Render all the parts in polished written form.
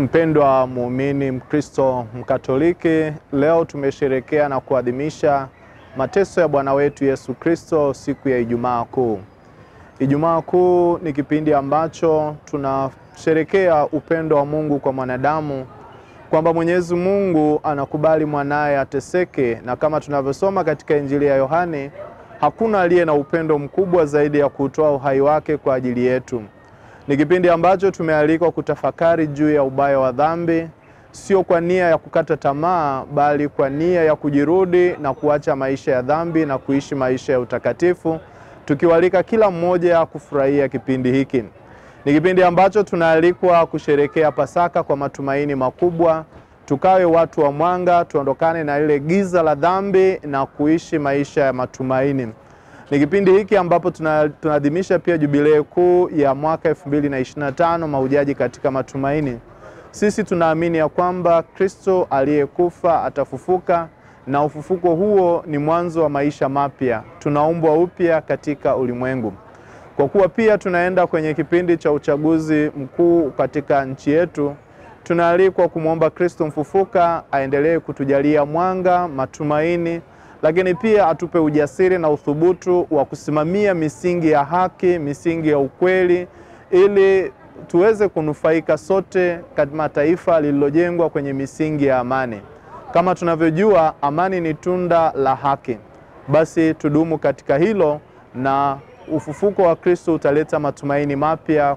Mpendwa muumini Mkristo Mkatoliki, leo tumesherehekea na kuadhimisha mateso ya Bwana wetu Yesu Kristo siku ya Ijumaa Kuu. Ijumaa Kuu ni kipindi ambacho tunasherehekea upendo wa Mungu kwa mwanadamu, kwamba Mwenyezi Mungu anakubali mwanaye ateseke, na kama tunavyosoma katika Injili ya Yohane, hakuna aliye na upendo mkubwa zaidi ya kutoa uhai wake kwa ajili yetu. Ni kipindi ambacho tumealikwa kutafakari juu ya ubaya wa dhambi, sio kwa nia ya kukata tamaa, bali kwa nia ya kujirudi na kuacha maisha ya dhambi na kuishi maisha ya utakatifu, tukiwalika kila mmoja kufurahia kipindi hiki. Ni kipindi ambacho tunaalikwa kusherehekea Pasaka kwa matumaini makubwa, tukawe watu wa mwanga, tuondokane na ile giza la dhambi na kuishi maisha ya matumaini. Ni kipindi hiki ambapo tunaadhimisha pia jubilei kuu ya mwaka 2025, mahujaji katika matumaini. Sisi tunaamini ya kwamba Kristo aliyekufa atafufuka, na ufufuko huo ni mwanzo wa maisha mapya. Tunaumbwa upya katika ulimwengu. Kwa kuwa pia tunaenda kwenye kipindi cha uchaguzi mkuu katika nchi yetu, tunaalikwa kumwomba Kristo mfufuka aendelee kutujalia mwanga, matumaini, lakini pia atupe ujasiri na uthubutu wa kusimamia misingi ya haki, misingi ya ukweli, ili tuweze kunufaika sote katika taifa lililojengwa kwenye misingi ya amani. Kama tunavyojua, amani ni tunda la haki. Basi tudumu katika hilo, na ufufuko wa Kristo utaleta matumaini mapya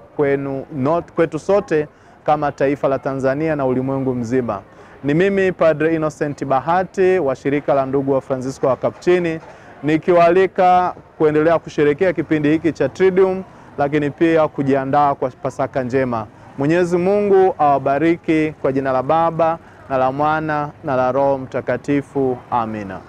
kwetu sote kama taifa la Tanzania na ulimwengu mzima. Ni mimi Padre Innocent Bahati wa shirika la ndugu wa Francisco wa Kapuchini, nikiwaalika kuendelea kusherehekea kipindi hiki cha Triduum, lakini pia kujiandaa kwa Pasaka njema. Mwenyezi Mungu awabariki, kwa jina la Baba na la Mwana na la Roho Mtakatifu. Amina.